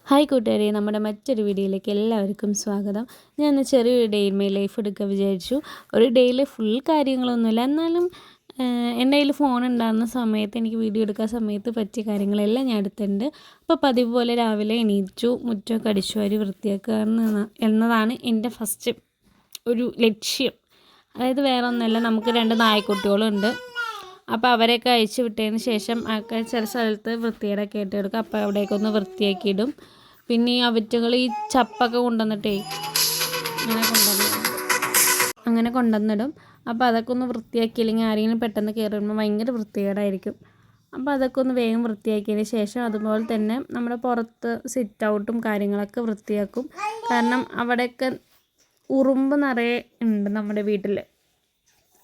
Hi കൂട്ടുകാരെ, നമ്മുടെ മറ്റൊരു വീഡിയോയിലേക്ക് എല്ലാവർക്കും സ്വാഗതം. ഞാൻ ഇന്ന് ചെറിയൊരു ഡേ ഇൻ മൈ ലൈഫ് എടുക്കാൻ വിചാരിച്ചു. ഒരു ഡേയിൽ ഫുൾ കാര്യങ്ങളൊന്നുമില്ല, എന്നാലും എൻ്റെ കയ്യിൽ ഫോൺ ഉണ്ടാകുന്ന സമയത്ത് എനിക്ക് വീഡിയോ എടുക്കാൻ സമയത്ത് പറ്റിയ കാര്യങ്ങളെല്ലാം ഞാൻ എടുത്തിട്ടുണ്ട്. അപ്പോൾ പതിവ് പോലെ രാവിലെ എണീറ്റു, മുറ്റമൊക്കെ അടിച്ചു വാരി വൃത്തിയാക്കുക എന്നതാണ് എൻ്റെ ഫസ്റ്റ് ഒരു ലക്ഷ്യം. അതായത് വേറെ ഒന്നുമല്ല, നമുക്ക് 2 നായ്ക്കുട്ടികളുണ്ട്. അപ്പോൾ അവരെയൊക്കെ അഴിച്ചു വിട്ടതിന് ശേഷം ഒക്കെ ചില സ്ഥലത്ത് വൃത്തികേടൊക്കെ ആയിട്ട് എടുക്കും. അപ്പോൾ അവിടേക്കൊന്ന് വൃത്തിയാക്കിയിടും. പിന്നെ ഈ അവറ്റുകൾ ഈ ചപ്പൊക്കെ കൊണ്ടുവന്നിട്ടേ അങ്ങനെ കൊണ്ടുവന്നിടും. അപ്പോൾ അതൊക്കെ ഒന്ന് വൃത്തിയാക്കിയില്ലെങ്കിൽ ആരെങ്കിലും പെട്ടെന്ന് കയറി വരുമ്പോൾ ഭയങ്കര വൃത്തികേടായിരിക്കും. അപ്പോൾ അതൊക്കെ ഒന്ന് വേഗം വൃത്തിയാക്കിയതിന് ശേഷം അതുപോലെ തന്നെ നമ്മുടെ പുറത്ത് സിറ്റ് ഔട്ടും കാര്യങ്ങളൊക്കെ വൃത്തിയാക്കും. കാരണം അവിടെയൊക്കെ ഉറുമ്പ് നിറയെ ഉണ്ട് നമ്മുടെ വീട്ടിൽ.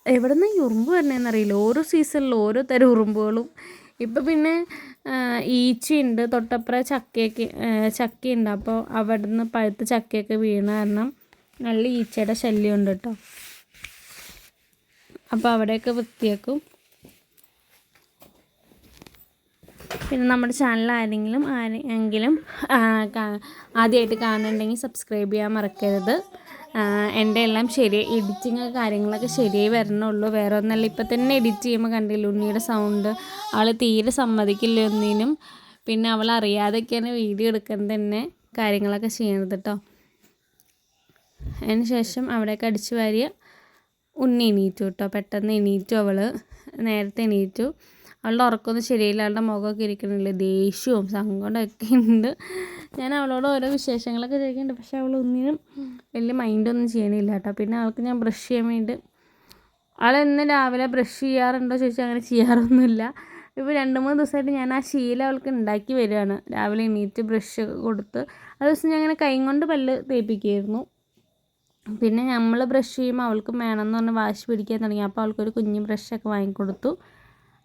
എവിടെ നിന്ന് ഈ ഉറുമ്പ് വരണേന്നറിയില്ല. ഓരോ സീസണിലും ഓരോ തരം ഉറുമ്പുകളും. ഇപ്പം പിന്നെ ഈച്ചയുണ്ട്, തൊട്ടപ്പുറം ചക്കയുണ്ട്. അപ്പോൾ അവിടെ നിന്ന് പഴുത്ത ചക്കയൊക്കെ വീണ കാരണം നല്ല ഈച്ചയുടെ ശല്യമുണ്ട് കേട്ടോ. അപ്പോൾ അവിടെയൊക്കെ വൃത്തിയാക്കും. പിന്നെ നമ്മുടെ ചാനൽ ആരെങ്കിലും ആദ്യമായിട്ട് കാണുന്നുണ്ടെങ്കിൽ സബ്സ്ക്രൈബ് ചെയ്യാൻ മറക്കരുത്. എൻ്റെ എല്ലാം എഡിറ്റിങ് കാര്യങ്ങളൊക്കെ ശരിയായി വരണുള്ളൂ. വേറെ ഒന്നല്ല, ഇപ്പം തന്നെ എഡിറ്റ് ചെയ്യുമ്പോൾ കണ്ടില്ല ഉണ്ണിയുടെ സൗണ്ട്. അവൾ തീരെ സമ്മതിക്കില്ല ഒന്നിനും. പിന്നെ അവൾ അറിയാതെയൊക്കെയാണ് വീഡിയോ എടുക്കുന്നത് തന്നെ കാര്യങ്ങളൊക്കെ ചെയ്യണത് കേട്ടോ. അതിന് ശേഷം അവിടെയൊക്കെ അടിച്ചു വാരിയ ഉണ്ണി എണീറ്റു കേട്ടോ. പെട്ടെന്ന് എണീറ്റു, അവൾ നേരത്തെ എണീറ്റു. അവളുടെ ഉറക്കമൊന്നും ശരിയില്ല, അവളുടെ മുഖമൊക്കെ ഇരിക്കണില്ല, ദേഷ്യവും സങ്കടമൊക്കെ ഉണ്ട്. ഞാൻ അവളോട് ഓരോ വിശേഷങ്ങളൊക്കെ ചോദിക്കുന്നുണ്ട്, പക്ഷെ അവൾ ഒന്നിനും വലിയ മൈൻഡൊന്നും ചെയ്യണില്ല കേട്ടോ. പിന്നെ അവൾക്ക് ഞാൻ ബ്രഷ് ചെയ്യാൻ വേണ്ടി, അവളെന്ന് രാവിലെ ബ്രഷ് ചെയ്യാറുണ്ടോ ചോദിച്ചാൽ അങ്ങനെ ചെയ്യാറൊന്നുമില്ല. ഇപ്പോൾ 2-3 ദിവസമായിട്ട് ഞാൻ ആ ശീലം അവൾക്ക് ഉണ്ടാക്കി വരികയാണ്. രാവിലെ എണീറ്റ് ബ്രഷ് കൊടുത്ത് ആ ദിവസം ഞാൻ അങ്ങനെ കൈ കൊണ്ട് പല്ല് തേപ്പിക്കുമായിരുന്നു. പിന്നെ നമ്മൾ ബ്രഷ് ചെയ്യുമ്പോൾ അവൾക്ക് വേണമെന്ന് പറഞ്ഞ് വാശി പിടിക്കാൻ തുടങ്ങി. അപ്പോൾ അവൾക്കൊരു കുഞ്ഞു ബ്രഷൊക്കെ വാങ്ങിക്കൊടുത്തു.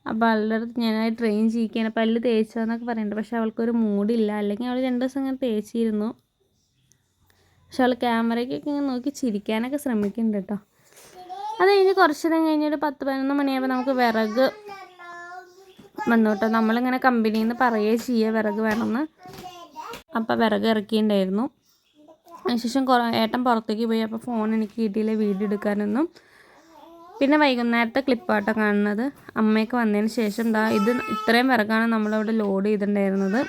അപ്പോൾ അവളുടെ അടുത്ത് ഞാനായി ട്രെയിൻ ചെയ്യിക്കുകയാണ്. പല്ല് തേച്ചോന്നൊക്കെ പറയുന്നുണ്ട്, പക്ഷെ അവൾക്കൊരു മൂഡില്ല. അല്ലെങ്കിൽ അവൾ 2 ദിവസം ഇങ്ങനെ തേച്ചിരുന്നു. പക്ഷെ അവൾ ക്യാമറയ്ക്കൊക്കെ ഇങ്ങനെ നോക്കി ചിരിക്കാനൊക്കെ ശ്രമിക്കുന്നുണ്ട് കേട്ടോ. അത് കഴിഞ്ഞ് കുറച്ച് നേരം കഴിഞ്ഞിട്ട് 10-11 മണിയാകുമ്പോൾ നമുക്ക് വിറക് വന്നു കേട്ടോ. നമ്മളിങ്ങനെ കമ്പനിയിൽ നിന്ന് പറയുകയും ചെയ്യുക വിറക് വേണമെന്ന്. അപ്പോൾ വിറക് ഇറക്കിയിട്ടുണ്ടായിരുന്നു. അതിനുശേഷം ഏട്ടൻ പുറത്തേക്ക് പോയി. അപ്പോൾ ഫോൺ എനിക്ക് കിട്ടിയില്ല വീഡിയോ എടുക്കാനൊന്നും. പിന്നെ വൈകുന്നേരത്തെ ക്ലിപ്പാട്ടോ കാണുന്നത്. അമ്മയൊക്കെ വന്നതിന് ശേഷം ഇത് ഇത്രയും വിറകാണ് നമ്മളിവിടെ ലോഡ് ചെയ്തിട്ടുണ്ടായിരുന്നത്.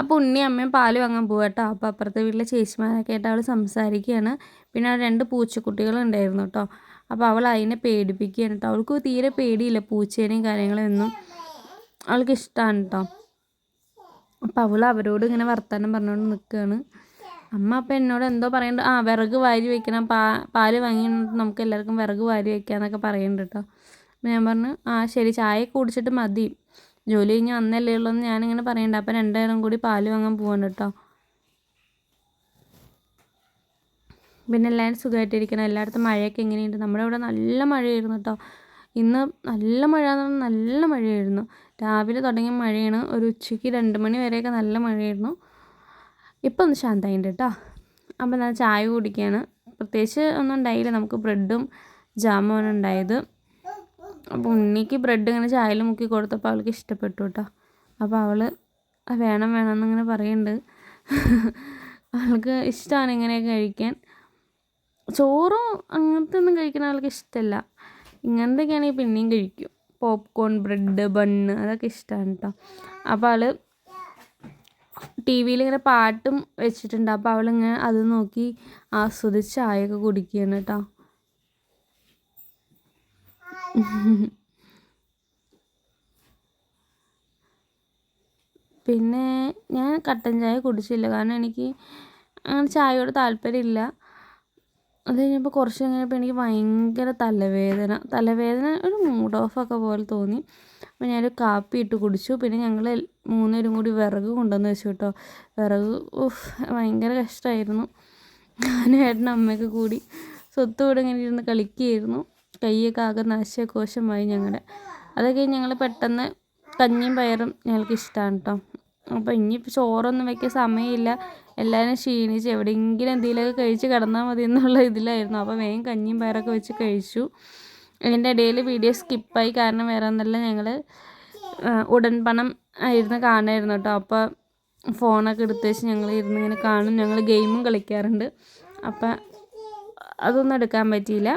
അപ്പോൾ ഉണ്ണി അമ്മയും പാല് വാങ്ങാൻ പോകും കേട്ടോ. അപ്പോൾ അപ്പുറത്തെ വീട്ടിലെ ചേച്ചിമാരൊക്കെ ആയിട്ട് അവൾ സംസാരിക്കുകയാണ്. പിന്നെ 2 പൂച്ചക്കുട്ടികളുണ്ടായിരുന്നു കേട്ടോ. അപ്പോൾ അവൾ അതിനെ പേടിപ്പിക്കുകയാണ് കേട്ടോ. അവൾക്ക് തീരെ പേടിയില്ല പൂച്ചേനെയും കാര്യങ്ങളൊന്നും. അവൾക്ക് ഇഷ്ടമാണ് കേട്ടോ. അപ്പോൾ അവൾ അവരോട് ഇങ്ങനെ വർത്തമാനം പറഞ്ഞുകൊണ്ട് നിൽക്കുകയാണ്. അമ്മ അപ്പം എന്നോട് എന്തോ പറയുന്നുണ്ട്, വിറക് വാരി വയ്ക്കണം, പാല് വാങ്ങി നമുക്ക് എല്ലാവർക്കും വിറക് വാരി വയ്ക്കാമെന്നൊക്കെ പറയുന്നുണ്ട് കേട്ടോ. അപ്പം ഞാൻ പറഞ്ഞു ശരി, ചായ കുടിച്ചിട്ട് മതി, ജോലി കഴിഞ്ഞ് വന്നല്ലേ ഉള്ളൂ എന്ന് ഞാനിങ്ങനെ പറയുന്നുണ്ട്. അപ്പം 2 നേരം കൂടി പാല് വാങ്ങാൻ പോവാണ് കേട്ടോ. പിന്നെ എല്ലാവരും സുഖമായിട്ടിരിക്കണം. എല്ലായിടത്തും മഴയൊക്കെ എങ്ങനെയുണ്ട്? നമ്മുടെ ഇവിടെ നല്ല മഴയായിരുന്നു കേട്ടോ. ഇന്ന് നല്ല മഴ എന്ന് പറഞ്ഞാൽ നല്ല മഴയായിരുന്നു. രാവിലെ തുടങ്ങിയ മഴയാണ്, ഒരു ഉച്ചയ്ക്ക് 2 മണി വരെയൊക്കെ നല്ല മഴയായിരുന്നു. ഇപ്പം ഒന്ന് ശാന്തമായിട്ടുണ്ട് കേട്ടോ. അപ്പോൾ ഞാൻ ചായ കുടിക്കുകയാണ്. പ്രത്യേകിച്ച് ഒന്നും ഉണ്ടായില്ല, നമുക്ക് ബ്രെഡും ജാമുമാണ് ഉണ്ടായത്. അപ്പോൾ ഉണ്ണിക്ക് ബ്രെഡ് ഇങ്ങനെ ചായയിൽ മുക്കി കൊടുത്തപ്പോൾ അവൾക്ക് ഇഷ്ടപ്പെട്ടു കേട്ടോ. അപ്പോൾ അവൾ വേണം എന്നിങ്ങനെ പറയുന്നുണ്ട്. അവൾക്ക് ഇഷ്ടമാണ് ഇങ്ങനെയൊക്കെ കഴിക്കാൻ. ചോറും അങ്ങനത്തെ ഒന്നും കഴിക്കാൻ അവൾക്ക് ഇഷ്ടമല്ല. ഇങ്ങനത്തെയൊക്കെയാണെങ്കിൽ പിന്നെയും കഴിക്കും. പോപ്കോൺ, ബ്രെഡ്, ബണ്ണ് അതൊക്കെ ഇഷ്ടമാണ് കേട്ടോ. അപ്പോൾ അവൾ TV-യിൽ ഇങ്ങനെ പാട്ടും വെച്ചിട്ടുണ്ട്. അപ്പോൾ അവളിങ്ങനെ അത് നോക്കി ആസ്വദിച്ച് ചായയൊക്കെ കുടിക്കുകയാണ് കേട്ടോ. പിന്നെ ഞാൻ കട്ടൻ ചായ കുടിച്ചില്ല, കാരണം എനിക്ക് അങ്ങനെ ചായയോട് താല്പര്യമില്ല. അത് കഴിഞ്ഞപ്പോൾ കുറച്ച് കഴിഞ്ഞപ്പോൾ എനിക്ക് ഭയങ്കര തലവേദന ഒരു മൂഡ് ഓഫൊക്കെ പോലെ തോന്നി. അപ്പോൾ ഞാനൊരു കാപ്പി ഇട്ട് കുടിച്ചു. പിന്നെ ഞങ്ങൾ 3 പേരും കൂടി വിറക് കൊണ്ടുവന്ന് വെച്ചു കേട്ടോ. വിറക് ഭയങ്കര കഷ്ടമായിരുന്നു. ഞാനും ഏട്ടനും അമ്മയൊക്കെ കൂടി സ്വത്തോടെ ഇങ്ങനെ ഇരുന്ന് കളിക്കുകയായിരുന്നു. കൈയൊക്കെ ആകെ നാശകോശമായി ഞങ്ങളുടെ. അതൊക്കെ ഞങ്ങൾ പെട്ടെന്ന് കഞ്ഞിയും പയറും ഞങ്ങൾക്ക് ഇഷ്ടമാണ് കേട്ടോ. അപ്പോൾ ഇനിയിപ്പോൾ ചോറൊന്നും വയ്ക്കാൻ സമയമില്ല, എല്ലാവരും ക്ഷീണിച്ച് എവിടെയെങ്കിലും എന്തെങ്കിലുമൊക്കെ കഴിച്ച് കിടന്നാൽ മതി എന്നുള്ള ഇതിലായിരുന്നു. അപ്പോൾ വേഗം കഞ്ഞിയും പയറൊക്കെ വെച്ച് കഴിച്ചു. അതിൻ്റെ ഇടയിൽ വീഡിയോ സ്കിപ്പായി, കാരണം വേറെ ഒന്നല്ല, ഞങ്ങൾ ഉടൻ പണം ആയിരുന്നു കാണുമായിരുന്നു കേട്ടോ. അപ്പോൾ ഫോണൊക്കെ എടുത്ത് വെച്ച് ഞങ്ങൾ ഇരുന്ന് ഇങ്ങനെ കാണും. ഞങ്ങൾ ഗെയിമും കളിക്കാറുണ്ട്. അപ്പം അതൊന്നും എടുക്കാൻ പറ്റിയില്ല.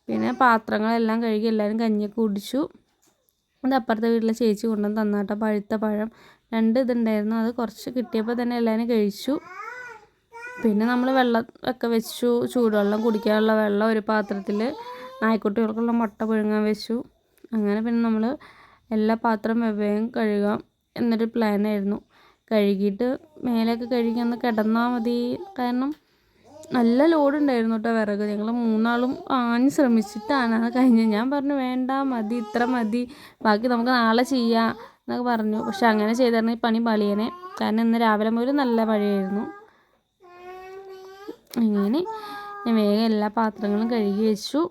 പിന്നെ പാത്രങ്ങളെല്ലാം കഴുകി എല്ലാവരും കഞ്ഞിയൊക്കെ കുടിച്ചു. അത് അപ്പുറത്തെ വീട്ടിലെ ചേച്ചി കൊണ്ടുവന്ന് തന്നാട്ടോ പഴുത്ത പഴം 2 ഇതുണ്ടായിരുന്നു. അത് കുറച്ച് കിട്ടിയപ്പോൾ തന്നെ എല്ലാവരും കഴിച്ചു. പിന്നെ നമ്മൾ വെള്ളം ഒക്കെ വെച്ചു, ചൂടുവെള്ളം കുടിക്കാനുള്ള വെള്ളം ഒരു പാത്രത്തിൽ, നായ്ക്കുട്ടികൾക്കുള്ള മുട്ട പുഴുങ്ങാൻ വെച്ചു. അങ്ങനെ പിന്നെ നമ്മൾ എല്ലാ പാത്രം വെവ്വേറെ കഴുകാം എന്നൊരു പ്ലാനായിരുന്നു. കഴുകിയിട്ട് മേലൊക്കെ കഴുകി ഒന്ന് കിടന്നാൽ മതി. കാരണം നല്ല ലോഡുണ്ടായിരുന്നു കേട്ടോ വിറക്. ഞങ്ങൾ 3 ആളും ആഞ്ഞ് ശ്രമിച്ചിട്ടാണ് അത് കഴിഞ്ഞത്. ഞാൻ പറഞ്ഞു വേണ്ട, മതി, ഇത്ര മതി, ബാക്കി നമുക്ക് നാളെ ചെയ്യാം എന്നൊക്കെ പറഞ്ഞു. പക്ഷെ അങ്ങനെ ചെയ്തിരുന്നെങ്കിൽ പണി പാളിയേനെ. കാരണം ഇന്ന് രാവിലെ മുതൽ നല്ല മഴയായിരുന്നു. അങ്ങനെ ഞാൻ വേഗം എല്ലാ പാത്രങ്ങളും കഴുകി വെച്ചു.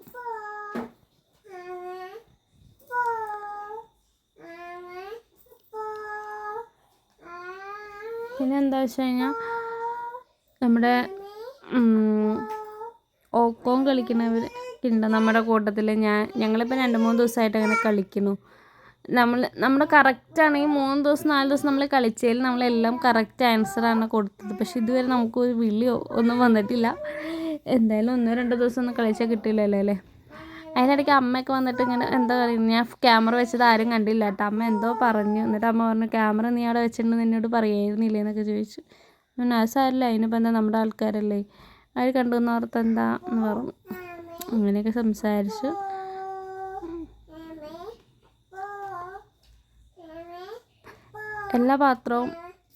പിന്നെ എന്താ വെച്ച് കഴിഞ്ഞാൽ നമ്മുടെ ഓക്കോം കളിക്കുന്നവരുണ്ട് നമ്മുടെ കൂട്ടത്തിൽ. ഞങ്ങളിപ്പോൾ 2-3 ദിവസമായിട്ട് അങ്ങനെ കളിക്കുന്നു. നമ്മുടെ കറക്റ്റാണെങ്കിൽ 3 ദിവസം 4 ദിവസം നമ്മൾ കളിച്ചതിൽ നമ്മളെല്ലാം കറക്റ്റ് ആൻസറാണ് കൊടുത്തത്. പക്ഷെ ഇതുവരെ നമുക്കൊരു വിളിയോ ഒന്നും വന്നിട്ടില്ല. എന്തായാലും 1-2 ദിവസം ഒന്നും കളിച്ചാൽ കിട്ടില്ലല്ലോ അല്ലേ. അതിനിടയ്ക്ക് അമ്മയൊക്കെ വന്നിട്ട് ഇങ്ങനെ എന്താ പറയുന്നത്, ഞാൻ ക്യാമറ വെച്ചത് ആരും കണ്ടില്ല കേട്ടോ. അമ്മ എന്തോ പറഞ്ഞു. എന്നിട്ട് അമ്മ പറഞ്ഞു ക്യാമറ നീ അവിടെ വെച്ചിട്ടുണ്ടെന്ന് എന്നോട് പറയായിരുന്നില്ലേ എന്നൊക്കെ ചോദിച്ചു. പിന്നെ അത് സാരമില്ല, അതിനിപ്പോൾ എന്താ, നമ്മുടെ ആൾക്കാരല്ലേ, അവർ കണ്ടുവെന്ന് ഓർത്ത് എന്താ എന്ന് പറഞ്ഞു. അങ്ങനെയൊക്കെ സംസാരിച്ചു. എല്ലാ പാത്രവും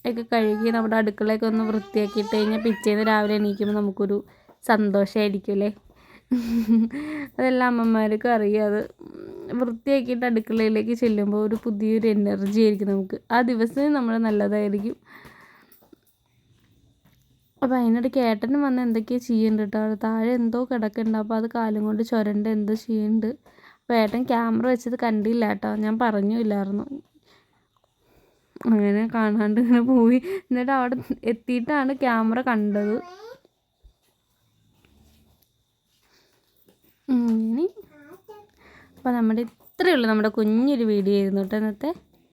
ഒക്കെ കഴുകി നമ്മുടെ അടുക്കളയൊക്കെ ഒന്ന് വൃത്തിയാക്കിയിട്ട് കഴിഞ്ഞാൽ പിറ്റേന്ന് രാവിലെ എണീക്കുമ്പോൾ നമുക്കൊരു സന്തോഷമായിരിക്കും അല്ലേ. അതെല്ലാം അമ്മമാർക്കും അറിയാം. അത് വൃത്തിയാക്കിയിട്ട് അടുക്കളയിലേക്ക് ചെല്ലുമ്പോൾ ഒരു പുതിയൊരു എനർജി ആയിരിക്കും നമുക്ക്. ആ ദിവസം നമ്മൾ നല്ലതായിരിക്കും. അപ്പോൾ അതിനിടയ്ക്ക് ഏട്ടനും വന്ന് എന്തൊക്കെയോ ചെയ്യുന്നുണ്ട് കേട്ടോ. താഴെ എന്തോ കിടക്കുന്നുണ്ട്. അപ്പോൾ അത് കാലും കൊണ്ട് ചുരണ്ട എന്തോ ചെയ്യുന്നുണ്ട്. അപ്പോൾ ഏട്ടൻ ക്യാമറ വെച്ചത് കണ്ടില്ല കേട്ടോ, ഞാൻ പറഞ്ഞില്ലായിരുന്നു. അങ്ങനെ കാണാണ്ട് ഇങ്ങനെ പോയി. എന്നിട്ട് അവിടെ എത്തിയിട്ടാണ് ക്യാമറ കണ്ടത്. ഇനി അപ്പോൾ നമ്മുടെ ഇത്രയേ ഉള്ളൂ, നമ്മുടെ കുഞ്ഞൊരു വീഡിയോ ആയിരുന്നു കേട്ടോ ഇന്നത്തെ.